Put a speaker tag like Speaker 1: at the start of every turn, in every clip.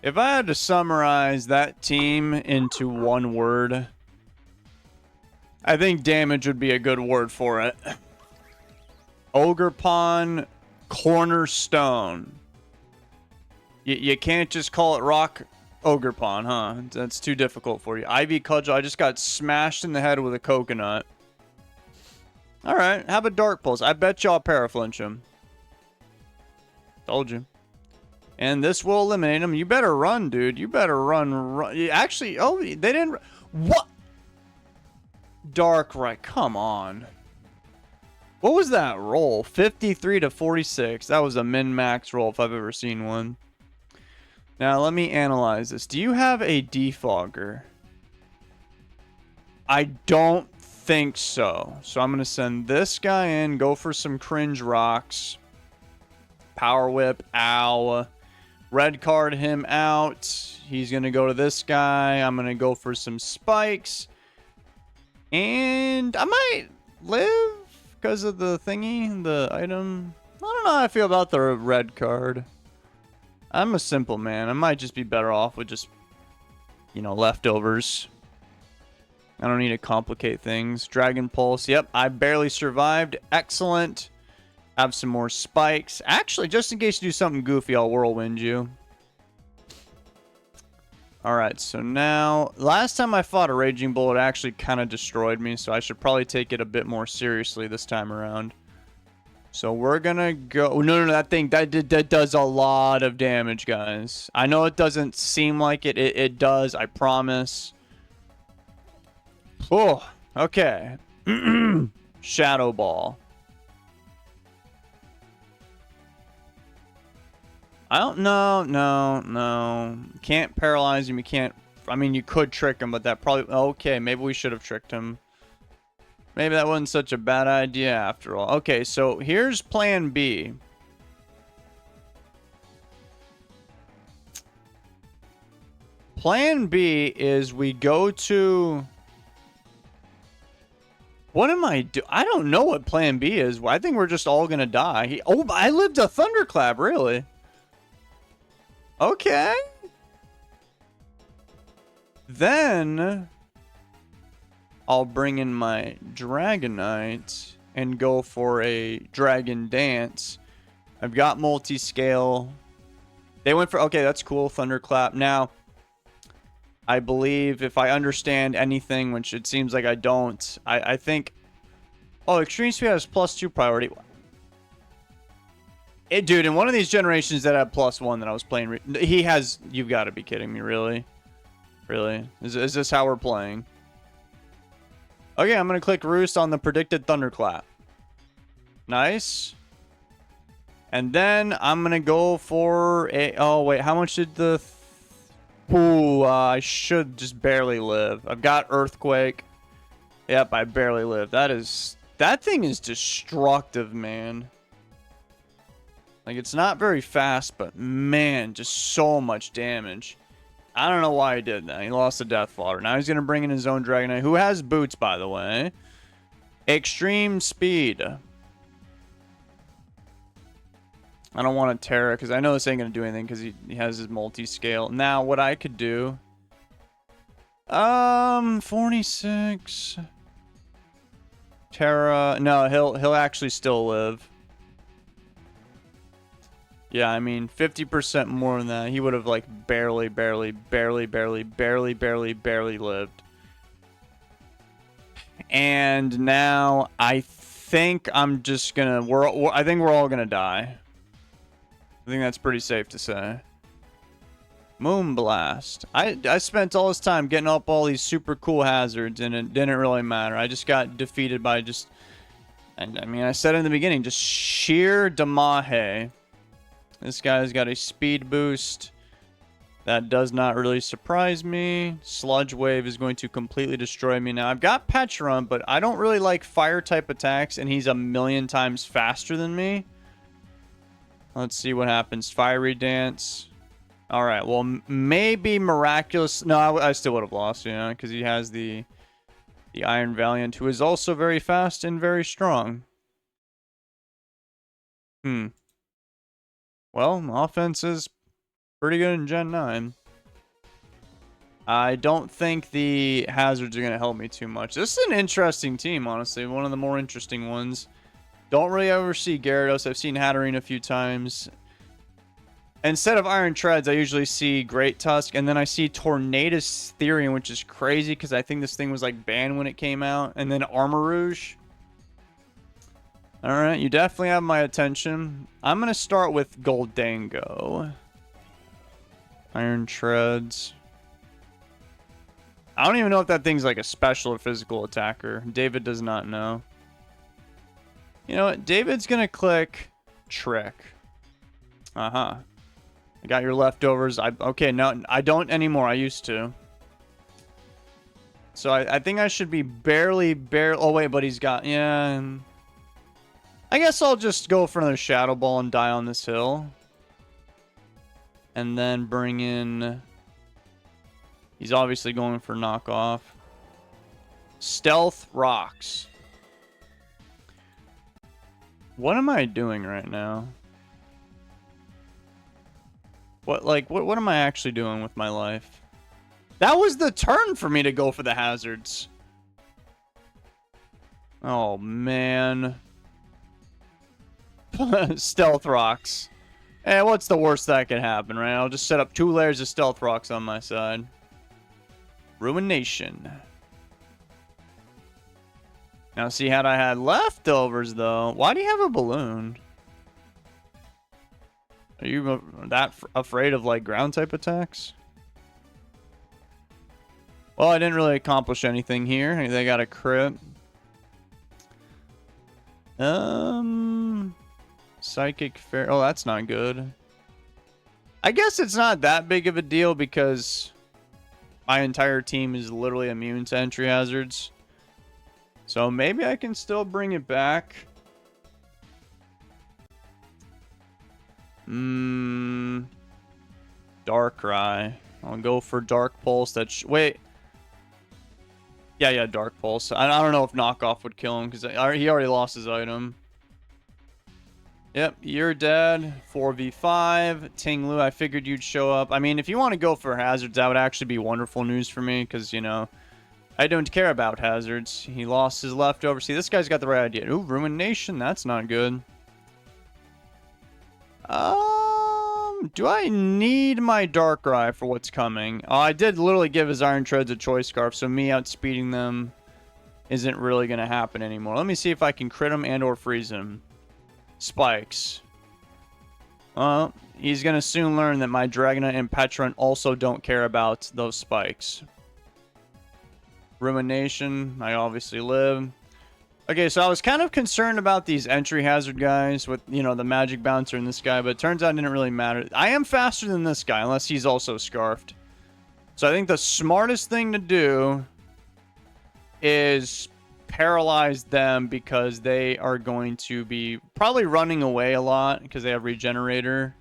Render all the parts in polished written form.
Speaker 1: If I had to summarize that team into one word, I think damage would be a good word for it. Ogerpon Cornerstone. You can't just call it Rock Ogerpon, huh? That's too difficult for you. Ivy Cudgel, I just got smashed in the head with a coconut. Alright, have a Dark Pulse. I bet y'all Paraflinch him. Told you. And this will eliminate him. You better run, dude. You better run. Actually, oh, they didn't. What? Darkrai, come on. What was that roll? 53 to 46. That was a min-max roll if I've ever seen one. Now, let me analyze this. Do you have a defogger? I don't think so. So I'm going to send this guy in, go for some cringe rocks. Power Whip, ow. Red card him out. He's going to go to this guy. I'm going to go for some spikes. And I might live because of the thingy, the item. I don't know how I feel about the red card. I'm a simple man. I might just be better off with just, you know, leftovers. I don't need to complicate things. Dragon Pulse. Yep, I barely survived. Excellent. Have some more spikes. Actually, just in case you do something goofy, I'll whirlwind you. Alright, so now, last time I fought a Raging Bull, it actually kind of destroyed me, so I should probably take it a bit more seriously this time around. So we're gonna go... No, that thing, that does a lot of damage, guys. I know it doesn't seem like it. It does, I promise. Oh, okay. Shadow Ball. I don't know. No. Can't paralyze him. You can't... I mean, you could trick him, but that probably... Okay, maybe we should have tricked him. Maybe that wasn't such a bad idea after all. Okay, so here's plan B. Plan B is we go to... What am I doing? I don't know what plan B is. I think we're just all gonna die. Oh, I lived a Thunderclap, really? Okay. Then I'll bring in my Dragonite and go for a Dragon Dance. I've got multi-scale. They went for... Okay, that's cool. Thunderclap. Now, I believe if I understand anything, which it seems like I don't, I think... Oh, Extreme Speed has +2 priority. Dude, in one of these generations that had +1 that I was playing... He has... You've got to be kidding me, really? Really? Is this how we're playing? Okay, I'm going to click Roost on the predicted Thunderclap. Nice. And then I'm going to go for a... Oh, wait. How much did the... Ooh, I should just barely live. I've got Earthquake. Yep, I barely live. That thing is destructive, man. Like, it's not very fast, but man, just so much damage. I don't know why he did that. He lost the Death Fodder. Now he's going to bring in his own Dragonite, who has boots, by the way. Extreme Speed. I don't want to Terra, because I know this ain't going to do anything, because he has his multi-scale. Now, what I could do... 46... Terra... No, he'll actually still live. Yeah, I mean, 50% more than that. He would have, like, barely lived. And now, I think I'm just gonna... I think we're all gonna die. I think that's pretty safe to say. Moonblast. I spent all this time getting up all these super cool hazards, and it didn't really matter. I just got defeated by just... And I mean, I said in the beginning, just sheer Damahe. This guy's got a speed boost. That does not really surprise me. Sludge Wave is going to completely destroy me now. I've got Petrun, but I don't really like fire-type attacks, and he's a million times faster than me. Let's see what happens. Fiery Dance. Alright, well, maybe Miraculous... No, I still would have lost, you know, because he has the Iron Valiant, who is also very fast and very strong. Well, offense is Pretty good in Gen 9. I don't think the hazards are going to help me too much. This is an interesting team, honestly. One of the more interesting ones. Don't really ever see Gyarados. I've seen Hatterene a few times. Instead of Iron Treads, I usually see Great Tusk. And then I see Tornadus Therian, which is crazy because I think this thing was like banned when it came out. And then Armarouge. Alright, you definitely have my attention. I'm going to start with Goldango. Iron Treads. I don't even know if that thing's like a special or physical attacker. David does not know. You know what? David's going to click Trick. Uh-huh. I got your leftovers. Okay, no, I don't anymore. I used to. So I think I should be barely... Oh, wait, but he's got... Yeah. I guess I'll just go for another Shadow Ball and die on this hill. And then bring in... He's obviously going for knockoff. Stealth Rocks. What am I doing right now? What am I actually doing with my life? That was the turn for me to go for the hazards. Oh, man. Stealth Rocks. Eh, what's the worst that could happen, right? I'll just set up 2 layers of Stealth Rocks on my side. Ruination. Now, see, had I had leftovers, though... Why do you have a balloon? Are you that afraid of, like, ground-type attacks? Well, I didn't really accomplish anything here. They got a crit. Psychic Fair... Oh, that's not good. I guess it's not that big of a deal because my entire team is literally immune to entry hazards. So maybe I can still bring it back. Darkrai. I'll go for Dark Pulse. Wait. Yeah, Dark Pulse. I don't know if knockoff would kill him because he already lost his item. Yep, you're dead. 4v5. Ting-Lu, I figured you'd show up. I mean, if you want to go for hazards, that would actually be wonderful news for me because, you know, I don't care about hazards. He lost his leftover. See, this guy's got the right idea. Ooh, Ruination. That's not good. Do I need my Darkrai for what's coming? Oh, I did literally give his Iron Treads a Choice Scarf, so me outspeeding them isn't really going to happen anymore. Let me see if I can crit him and or freeze him. Spikes. Well, he's going to soon learn that my Dragonite and Petron also don't care about those spikes. Ruination. I obviously live. Okay, so I was kind of concerned about these entry hazard guys with, you know, the magic bouncer and this guy, but it turns out it didn't really matter. I am faster than this guy, unless he's also scarfed. So I think the smartest thing to do is paralyze them because they are going to be probably running away a lot because they have regenerator.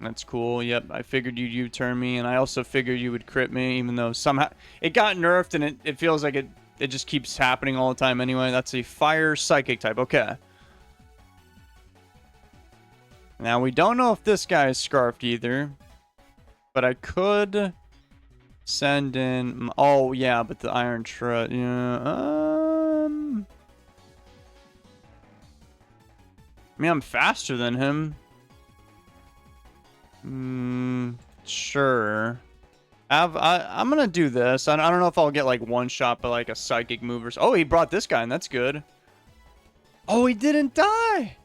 Speaker 1: That's cool. Yep, I figured you'd U-turn me, and I also figured you would crit me, even though somehow it got nerfed and it feels like it just keeps happening all the time anyway. That's a fire psychic type. Okay. Now, we don't know if this guy is scarfed either. But I could send in... Oh, yeah, but the Iron Tread... Yeah, I mean, I'm faster than him. Sure. I'm gonna do this. I don't know if I'll get like one shot by like a psychic move or so. Oh, he brought this guy and that's good. Oh, he didn't die.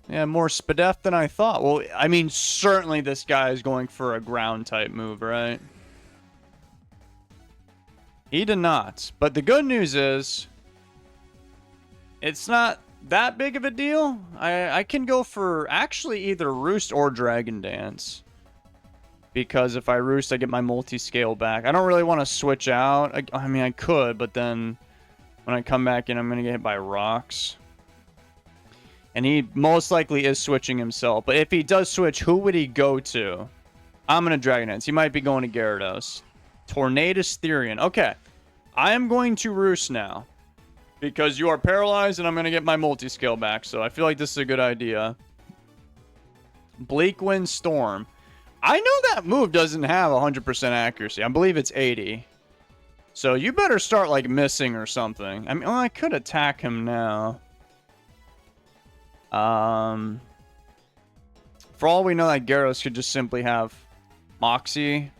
Speaker 1: Yeah, more Spadef than I thought. Well, I mean, certainly this guy is going for a ground type move, right? He did not. But the good news is it's not that big of a deal. I can go for actually either Roost or Dragon Dance. Because if I Roost, I get my multi-scale back. I don't really want to switch out. I mean, I could, but then when I come back in, I'm going to get hit by rocks. And he most likely is switching himself. But if he does switch, who would he go to? I'm going to Dragon Dance. He might be going to Gyarados. Tornadus Therian. Okay. I am going to Roost now. Because you are paralyzed and I'm going to get my multi-scale back. So I feel like this is a good idea. Bleak Wind Storm. I know that move doesn't have 100% accuracy. I believe it's 80. So you better start, like, missing or something. I mean, well, I could attack him now. For all we know, that Gyarados could just simply have Moxie.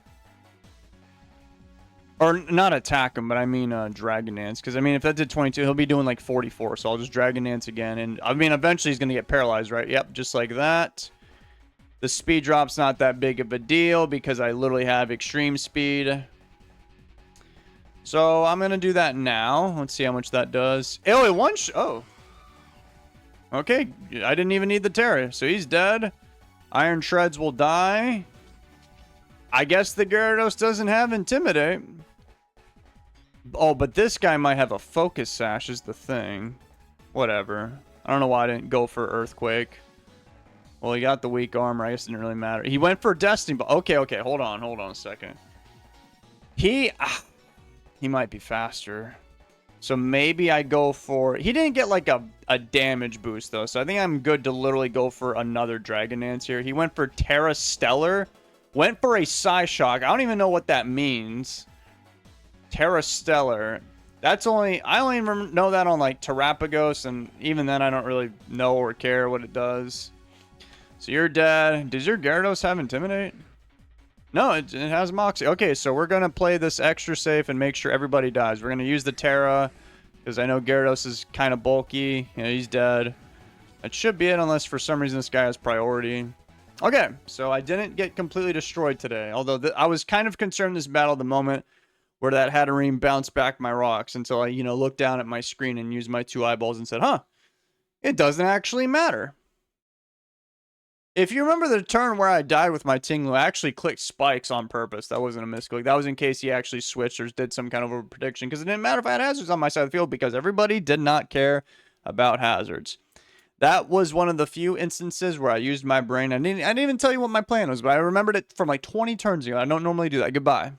Speaker 1: Or not attack him, but I mean Dragon Dance. Because, I mean, if that did 22, he'll be doing, like, 44. So I'll just Dragon Dance again. And, I mean, eventually he's going to get paralyzed, right? Yep, just like that. The speed drop's not that big of a deal because I literally have extreme speed. So I'm going to do that now. Let's see how much that does. Oh, it one oh. Okay, I didn't even need the Terra. So he's dead. Iron Shreds will die. I guess the Gyarados doesn't have Intimidate. Oh, but this guy might have a Focus Sash is the thing. Whatever. I don't know why I didn't go for Earthquake. Well, he got the weak armor. I guess it didn't really matter. He went for Destiny, but okay. Hold on a second. He might be faster. So maybe I go for... He didn't get like a damage boost though. So I think I'm good to literally go for another Dragon Dance here. He went for Terra Stellar. Went for a Psyshock. I don't even know what that means. Terra Stellar. That's only... I only know that on like Terrapagos. And even then I don't really know or care what it does. So you're dead. Does your Gyarados have Intimidate? No, it has Moxie. Okay, so we're going to play this extra safe and make sure everybody dies. We're going to use the Terra because I know Gyarados is kind of bulky. You know, he's dead. That should be it unless for some reason this guy has priority. Okay, so I didn't get completely destroyed today. Although I was kind of concerned this battle at the moment where that Hatterene bounced back my rocks until I, you know, looked down at my screen and used my 2 eyeballs and said, huh, it doesn't actually matter. If you remember the turn where I died with my Tinglu, I actually clicked spikes on purpose. That wasn't a misclick. That was in case he actually switched or did some kind of a prediction. Because it didn't matter if I had hazards on my side of the field because everybody did not care about hazards. That was one of the few instances where I used my brain. I didn't even tell you what my plan was, but I remembered it from like 20 turns ago. I don't normally do that. Goodbye.